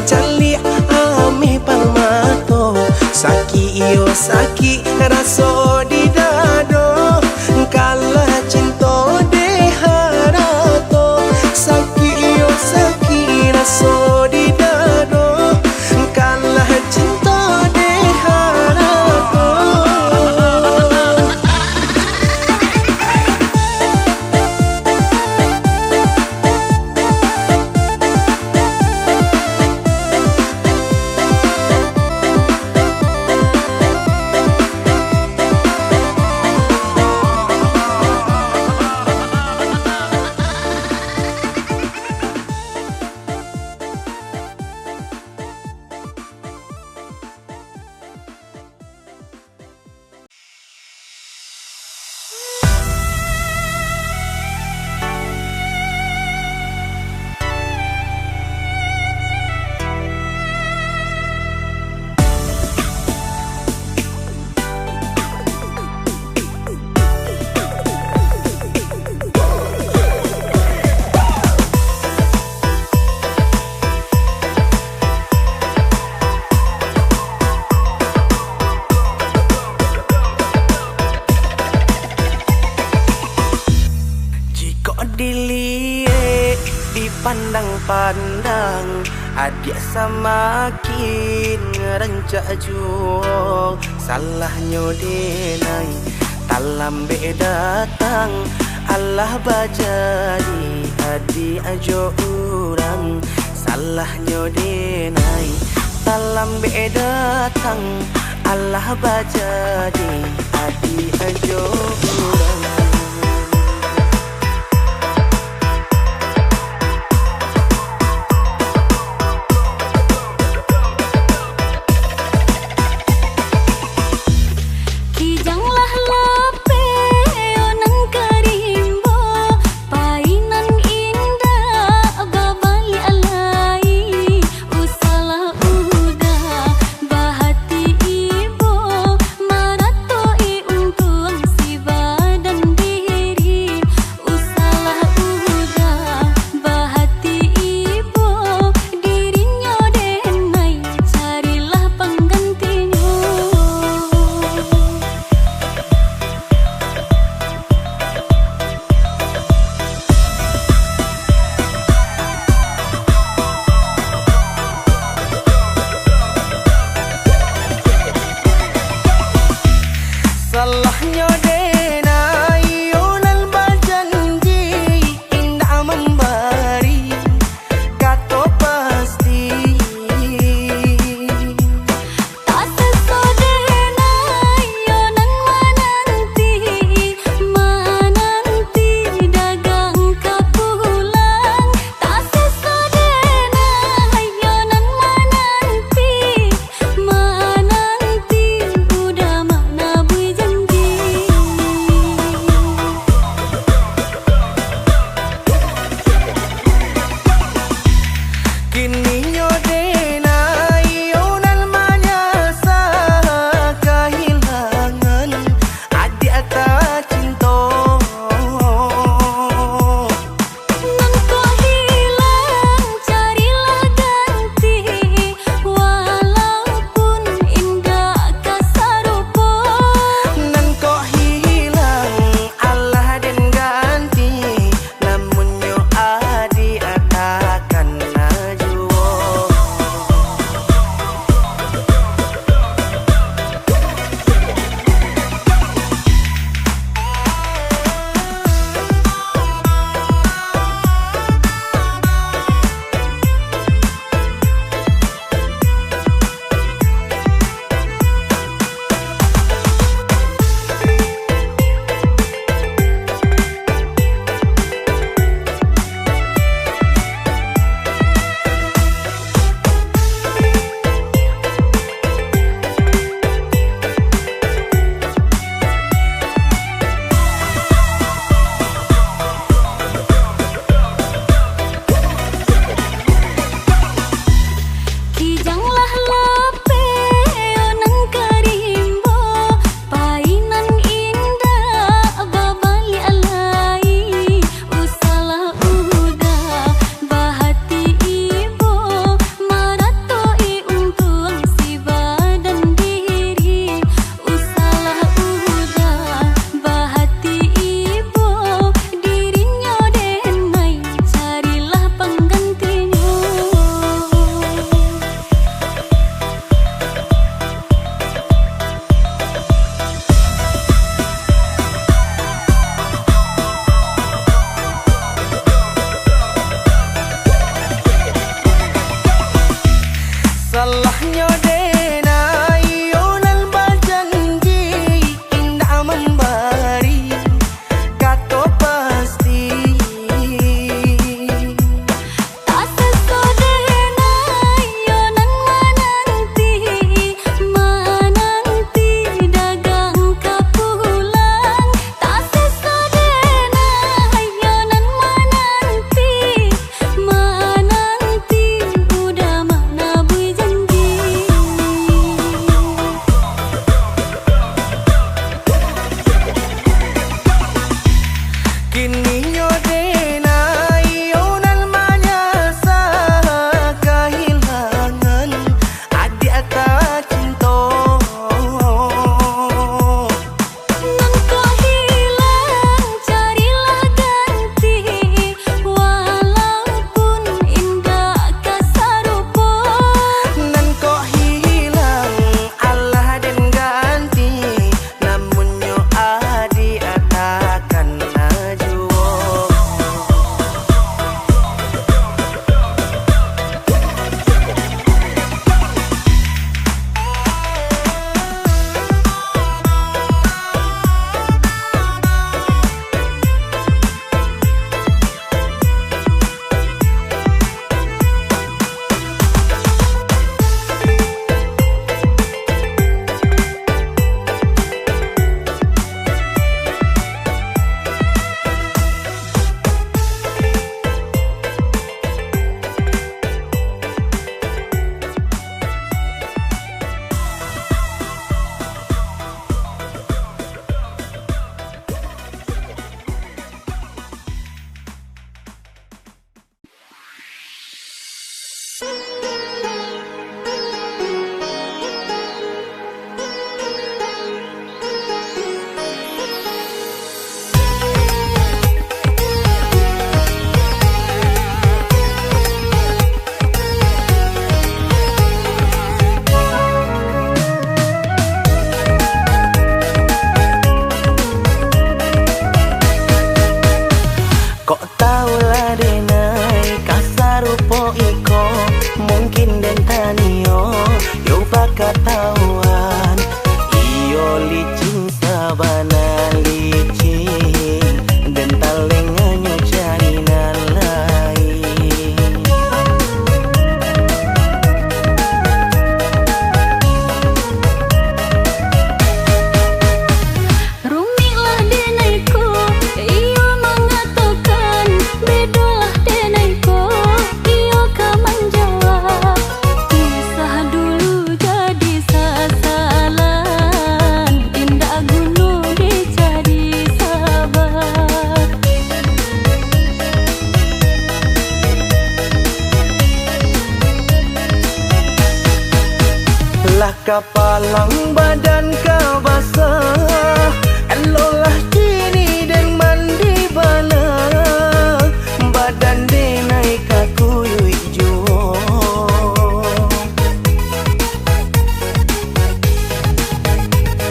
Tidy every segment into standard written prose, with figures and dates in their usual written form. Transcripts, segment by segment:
cali ami palmato saki iyo saki raso di dado kalah cinta de harato saki iyo saki raso di dado kalah cinta de harato. Dilihat dipandang-pandang adik semakin rancak jual salahnya denai talam be datang Allah bajadi adik ajo urang salahnya denai talam be datang Allah bajadi adik ajo urang. Badan katawan iyo licin sabana licin dan talenganyo cari nalai rumilah denaiku iyo mengatakan bedolah denaiku iyo kaman jawab kisah dulu jadi sasalan indah gunung dicari sabar lah kapalang badan ka basah elolah kini dan mandi bana badan denai kakuyui juo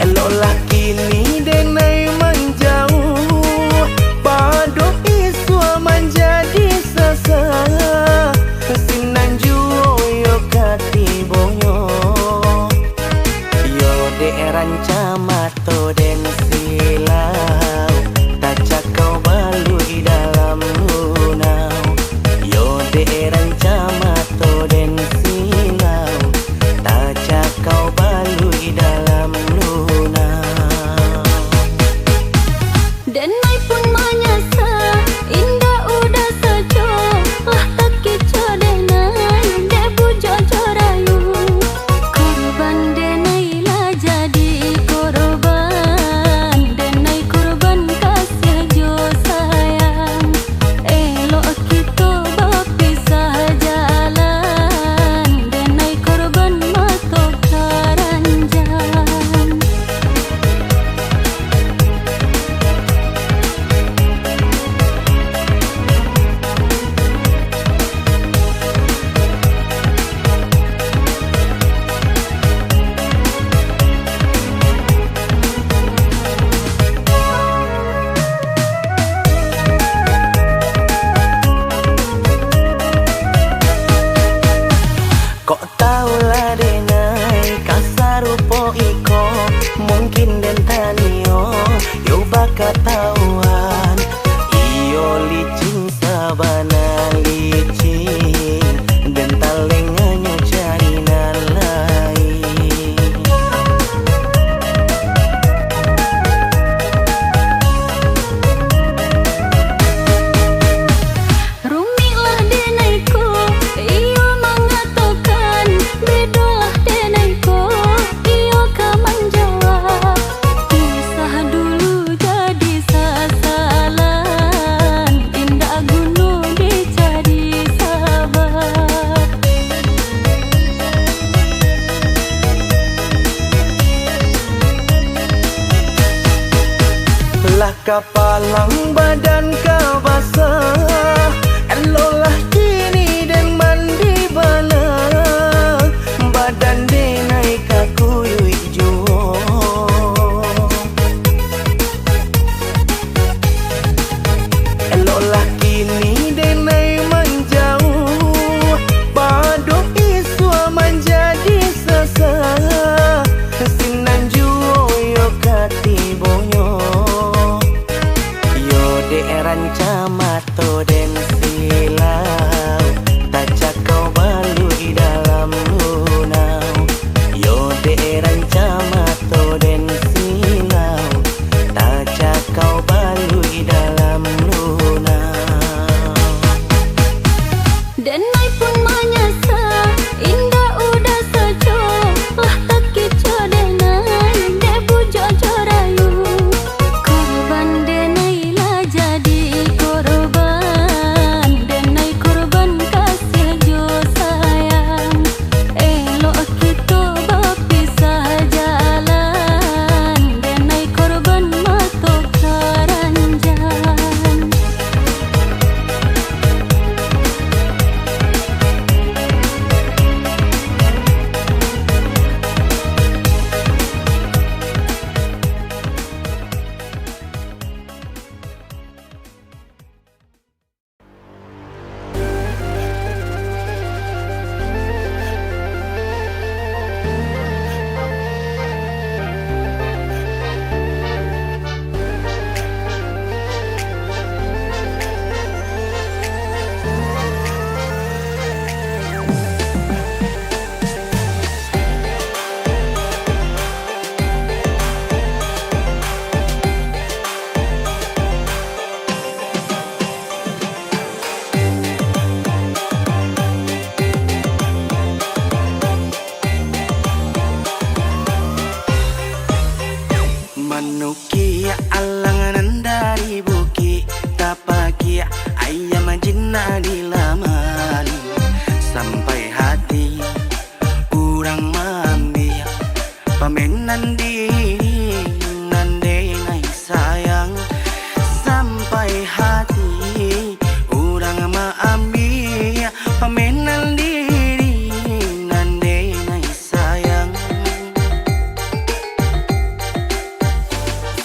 elolah kini denai menjauh padu iswa menjadi sesah sinan juo yo katibonyo rancamato den silau tacak kau balui dalam lunau yo de rancamato den silau tacak kau balui dalam lunau denai pun menyesal indah udah saja lah tak kecoh denai debu jojo rayu korban denai lah jadi korban denai korban kasih jo sayang elok kita berpisah jalan denai korban mato karanjang kok taulah denai kasarupo iko mungkin den tanio yo bakatawan iyo licin sabana licin dan talenganyo cari nalai rumilah denaiku iyo mengatakan bedolah denaiku iyo kaman jawab kisah dulu jadi sasalan indah gunung dicari sabar lah kapalang badan ka basah elolah kini dan mandi bana badan denai kakuyui juo elolah kini denai menjauh padu iswa menjadi sesah sinan juo yo katibonyo yo de rancamato den pamenan diri nande nai sayang sampai hati urang maambi pamenan diri nande nai sayang.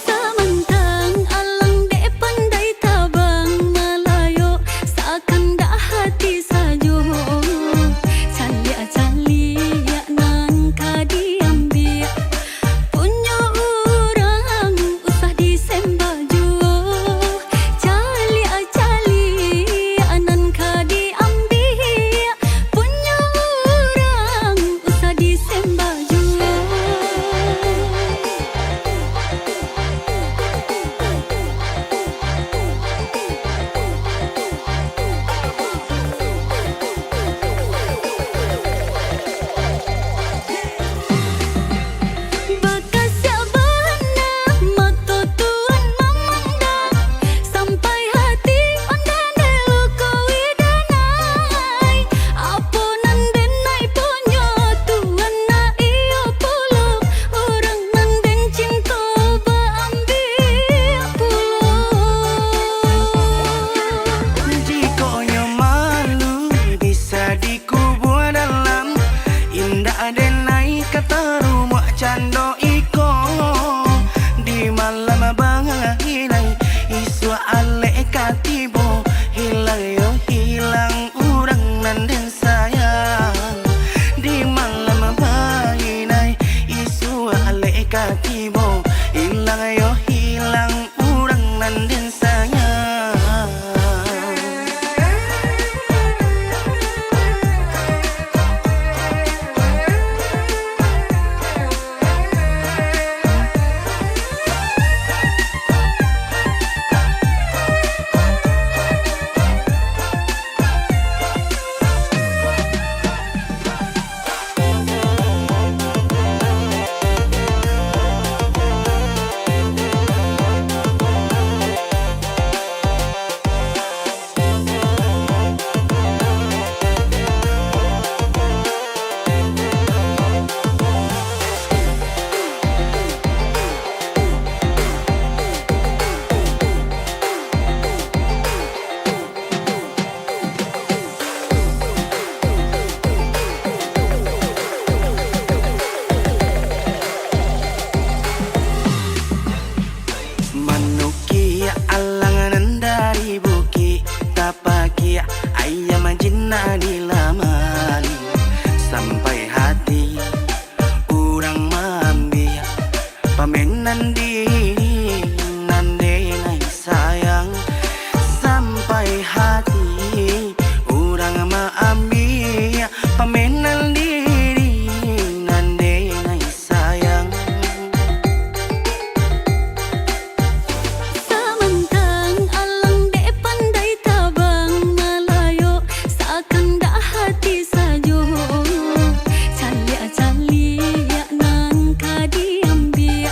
Samantang alang dek pandai tabang malayo seakan dak hati sajo calia nan kadiambil punya orang usah disembaju calia nan kadiambil punya orang usah disembaju. Bakas sabana mata tuan memandang sampai hati ondan delu kawidanai apunan denai punya tuan na iyo pulung orang nanden cinta baambil pulung. Jikonya malu bisa dikubur dalam indah denai kata rumah cando iko di malam banginai isu ale katibo hilang yo hilang urang nanden sayang di malam banginai isu ale katibo hilang yo hilang urang nanden sayang. Manukia alangan dari buki tapaki ayam jinna di laman sampai hati urang mambi pamenan diri nande nai sayang sampai hati urang maambi pamenan diri nande nai sayang. Samantang alang dek pandai tabang malayo seakan dak hati sajo calia nan kadiambil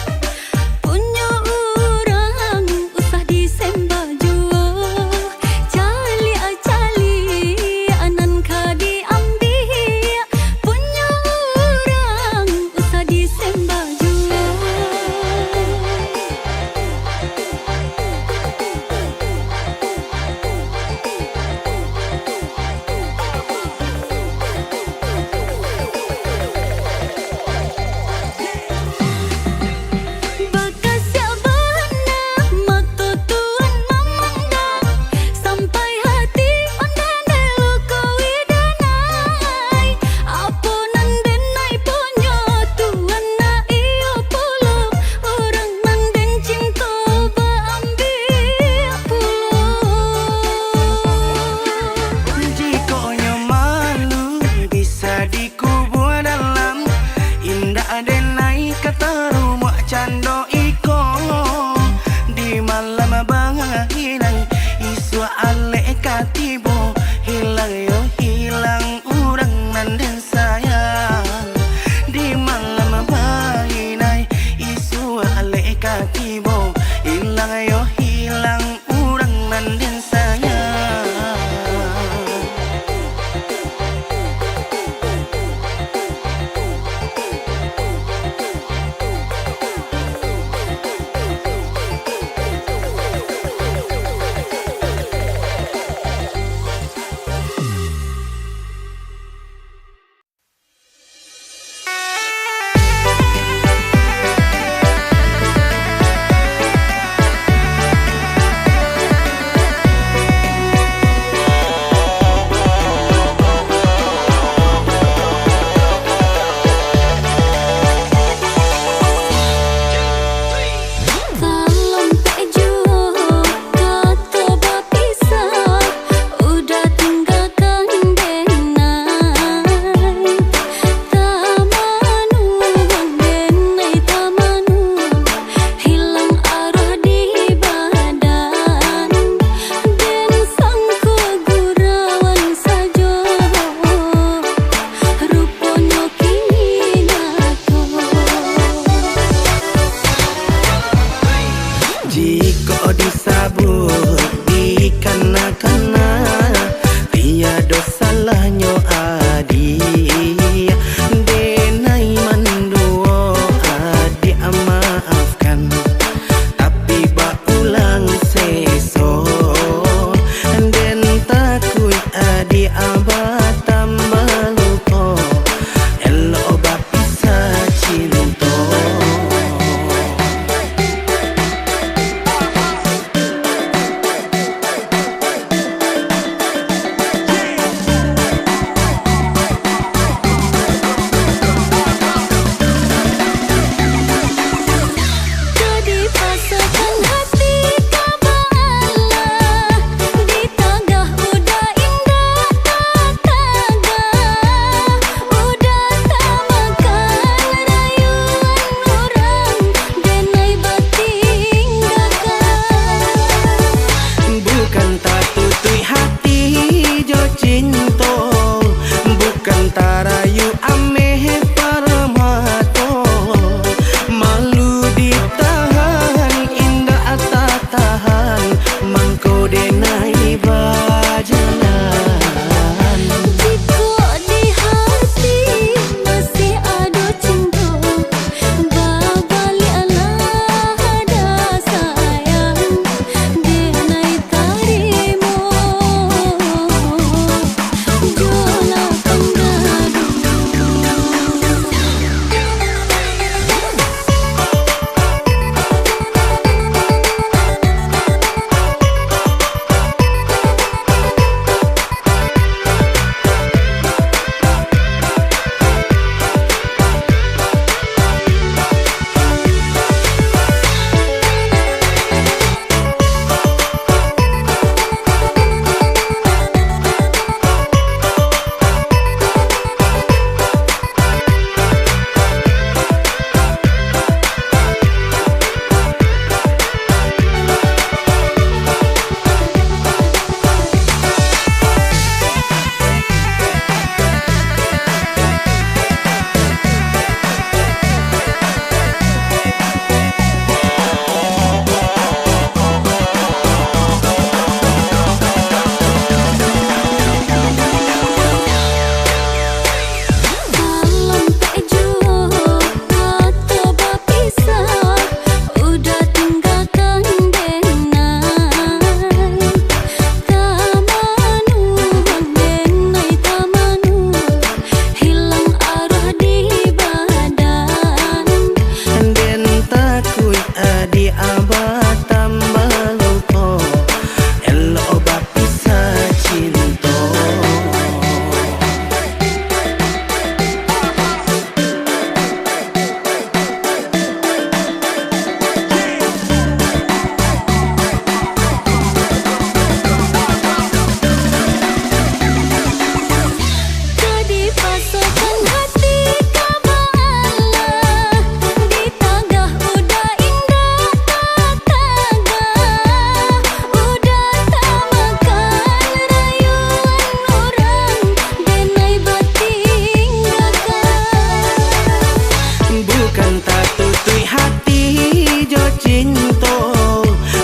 tutui hati jo cinto,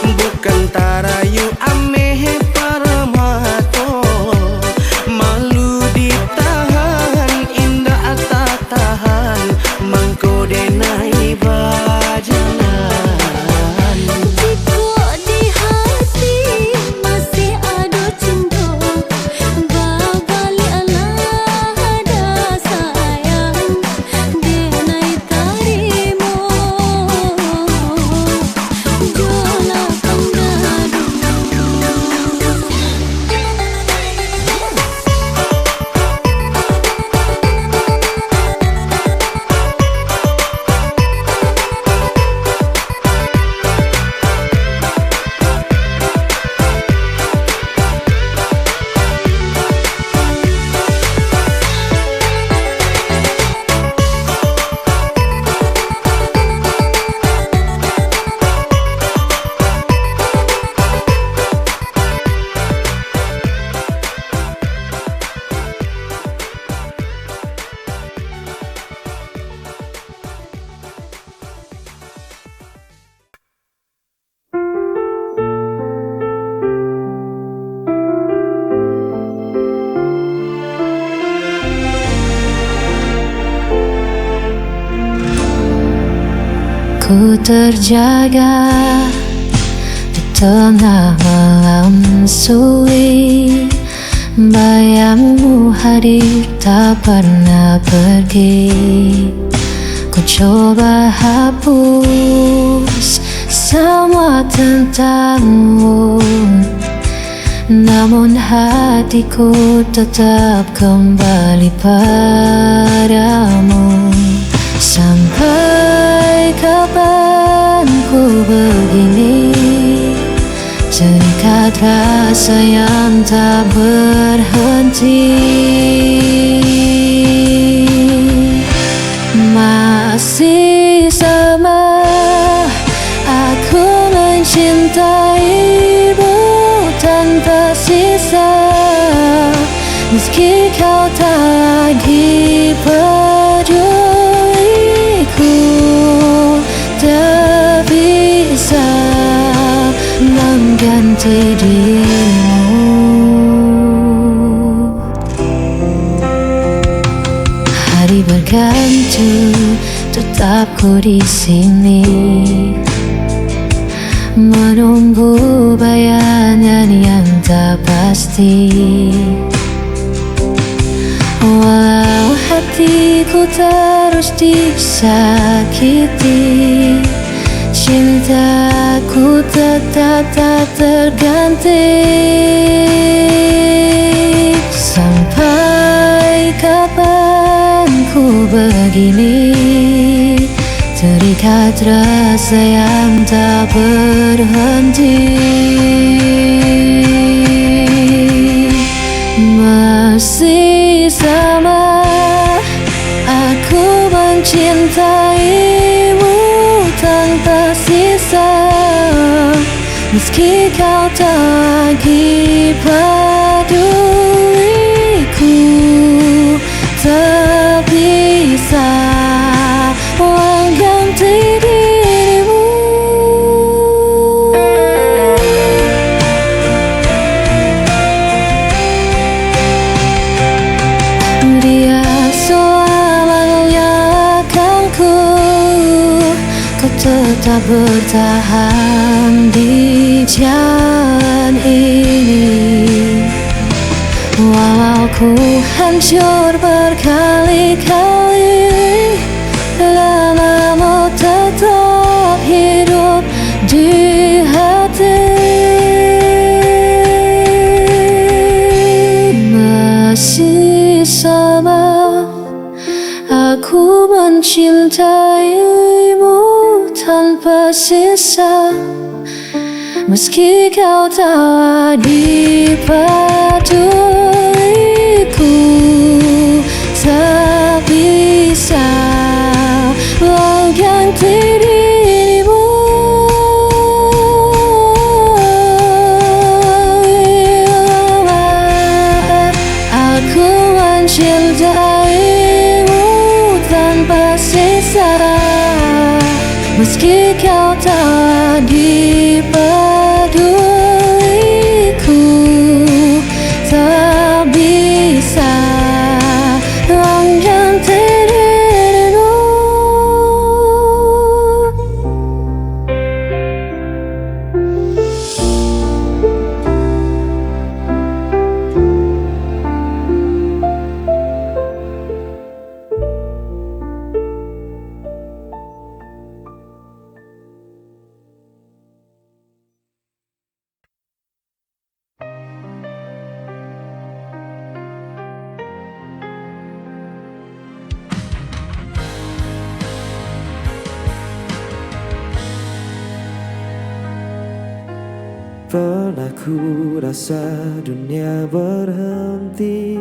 bukan tarayu ameh permato. Malu ditahan, indah tak tahan, mangko denai bajalan. Jika di hati masih ada cinta, babali Allah ada sayang, denai tarimo jola pangadu. Ku terjaga di tengah malam sunyi, bayangmu hadir tak pernah pergi. Ku coba hapus semua tentangmu, namun hatiku tetap kembali padamu. Sampai kapan ku begini, terikat rasa yang tak berhenti. Masih sama aku mencintaimu tanpa sisa, meski kau tak lagi peduliku, tak bisa mengganti dirimu. Hari berganti, tetap ku di sini, menunggu bayangan yang tak pasti. Walau hatiku terus disakiti, cintaku tetap tak terganti. Sampai kapan ku begini, terikat rasa yang tak berhenti. Masih sama aku mencintaimu tanpa sisa, meski kau tak lagi peduliku, tak bisa mengganti dirimu. Dia selamanya akan ku tetap bertahan di jalan ini. Walau ku hancur berkali-kali, lama-lama tetap hidup di hati. Masih sama aku mencintaimu tanpa sisa, meski kau tak lagi peduliku, tak bisa mengganti dirimu. Aku mencintaimu tanpa sisa. Meski kau tak dipeduliku, tak bisa lonjong dirimu. Pernah ku rasa dunia berhenti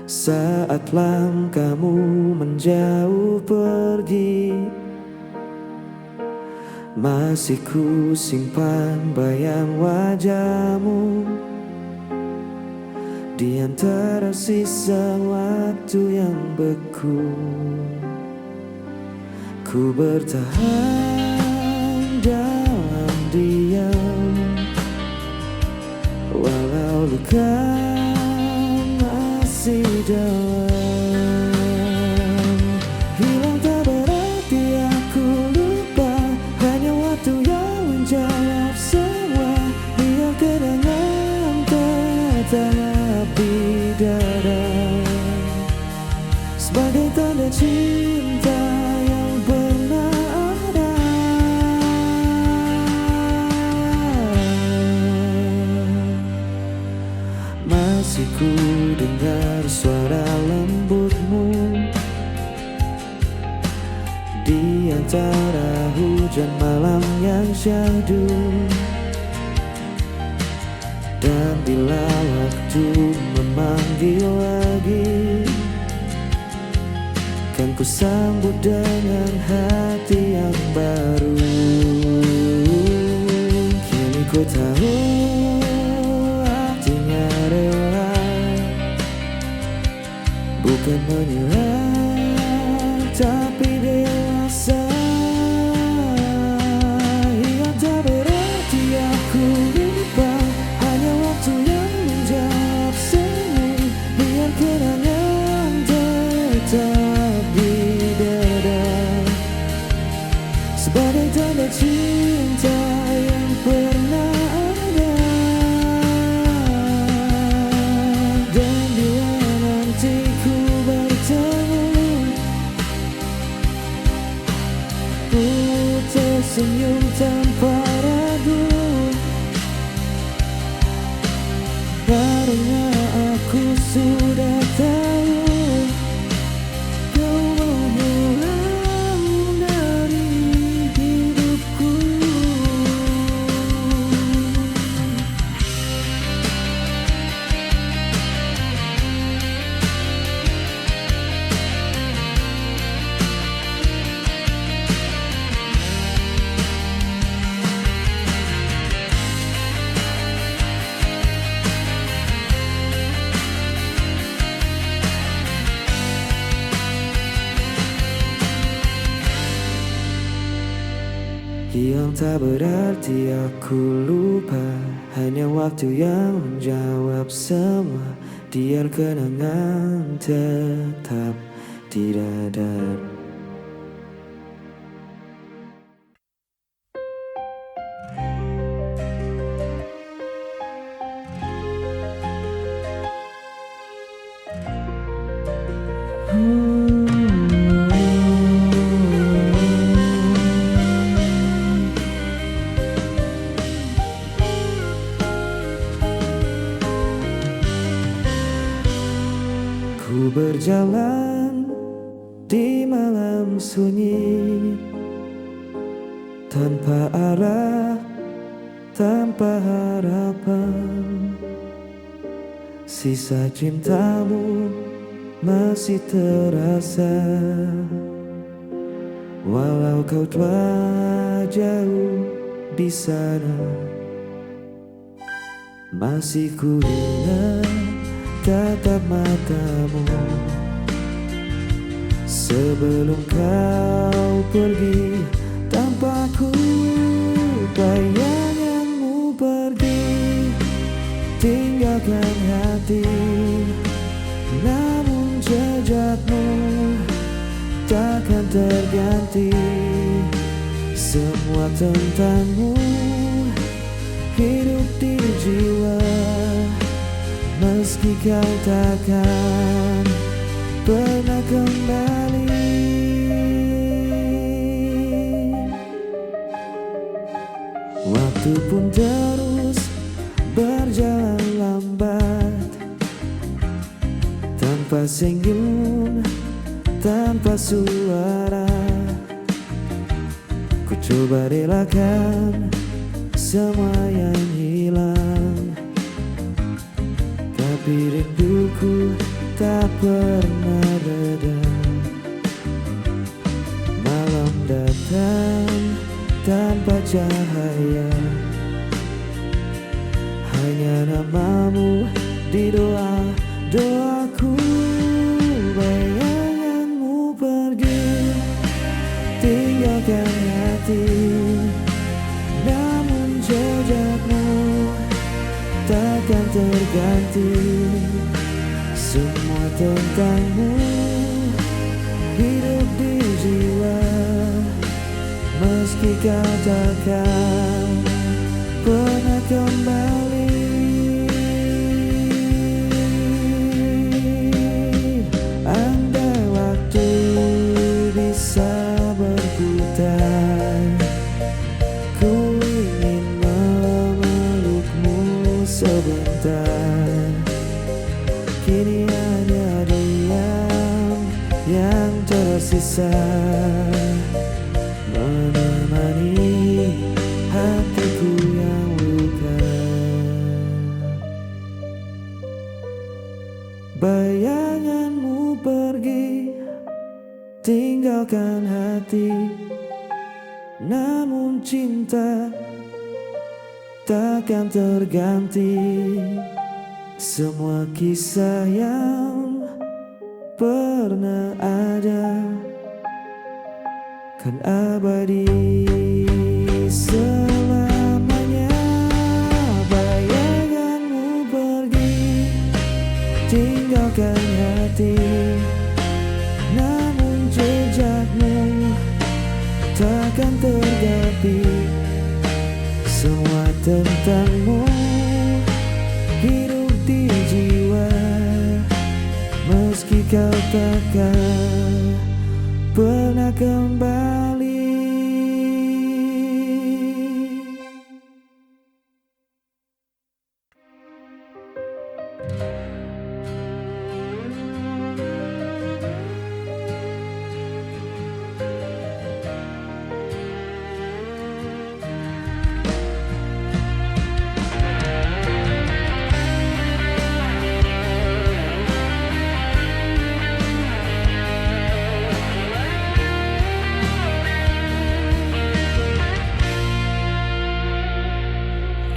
saat langkahmu menjauh pergi. Masih ku simpan bayang wajahmu di antara sisa waktu yang beku. Ku bertahan dalam diam, walau luka masih dalam. Hilang tak berarti aku lupa, hanya waktu yang menjawab semua. Biar kenangan tetap di dada, sebagai tanda cinta yang pernah ada. Masih ku dengar suara lembutmu di antara hujan malam yang syahdu. Dan bila waktu memanggil lagi, kan ku sambut dengan hati yang baru. Kini ku tahu artinya rela, bukan menyerah tapi dewasa. Hilang tak berarti aku lupa, hanya waktu yang menjawab semua. Biar kenangan tetap di dada, sebagai tanda cinta yang pernah ada. Dan bila nanti ku bertemu, ku tersenyum tanpa ragu, karena aku sudah tahu kau menghilang dari hidupku. Yang tak berarti aku lupa, hanya waktu yang menjawab semua. Biar kenangan tetap di dada. Ku berjalan di malam sunyi, tanpa arah, tanpa harapan. Sisa cintamu masih terasa, walau kau telah jauh di sana. Masih ku ingat tatap matamu sebelum kau pergi tanpaku, bayanganmu pergi tinggalkan hati. Namun jejakmu takkan terganti. Semua tentangmu hidup di jiwa, meski kau takkan pernah kembali. Waktu pun terus berjalan lambat, tanpa senyum, tanpa suara. Ku coba relakan semua yang hilang, tapi rinduku tak pernah reda. Malam datang tanpa cahaya, hanya namamu di doaku. Bayanganmu pergi tinggalkan hati, namun jejakmu takkan terganti. Semua tentangmu hidup di jiwa, meski kau takkan pernah kembali. Andai waktu bisa berputar, ku ingin memelukmu sebentar. Kini hanya diam yang tersisa, menemani hatiku yang luka. Bayanganmu pergi tinggalkan hati, namun cinta takkan terganti. Semua kisah yang pernah ada kan abadi selamanya. Bayanganmu pergi tinggalkan hati, namun jejakmu takkan terganti. Semua tentangmu hidup di jiwa, meski kau takkan pernah kembali.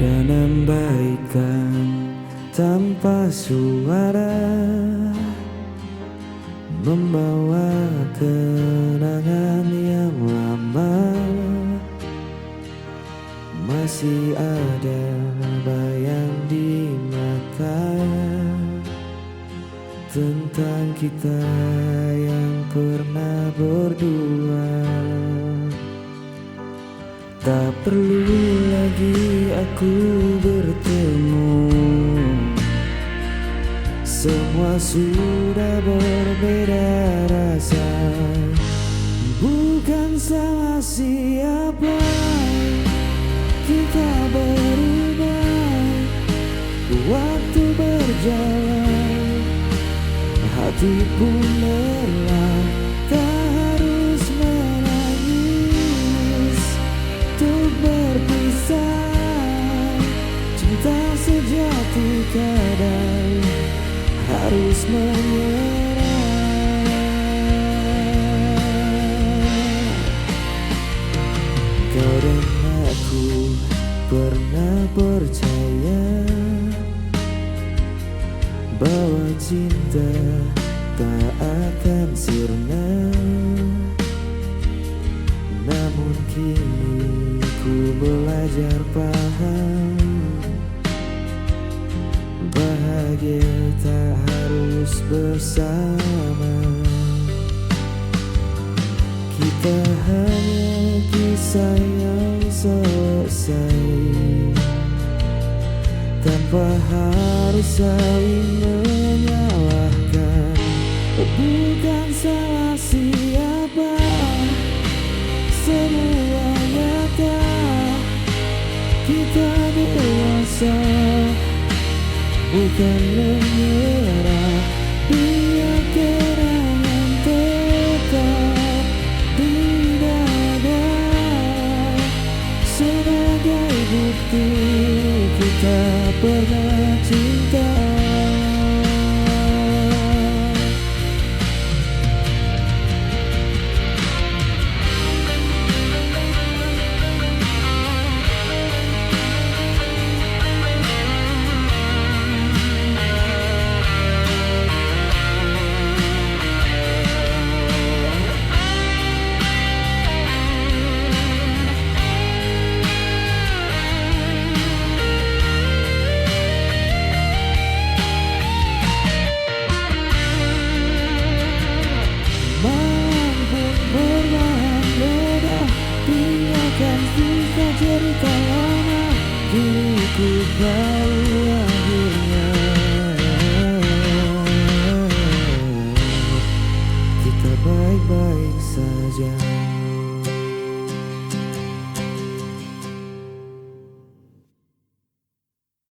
Dan ambaikan tanpa suara, membawa kenangan yang lama. Masih ada bayang di mata tentang kita yang pernah berdua. Tak perlu lagi aku bertemu, semua sudah berbeda rasa. Bukan salah siapa, kita berubah. Waktu berjalan, hati pun lelah. Tak harus menangis untuk berpisah. Cinta sejati kadang harus menyerah. Kau dan aku pernah percaya bahwa cinta tak akan sirna. Namun kini ku belajar paham, bahagia tak harus bersama. Kita hanya kisah yang selesai tanpa harus saling menyalahkan. Bukan salah siapa, semua nyata. Kita dewasa, bukan menyerah. Biar kenangan tetap di dada sebagai bukti kita pernah cinta. Cerita lama kini ku tahu akhirnya. Kita baik-baik saja.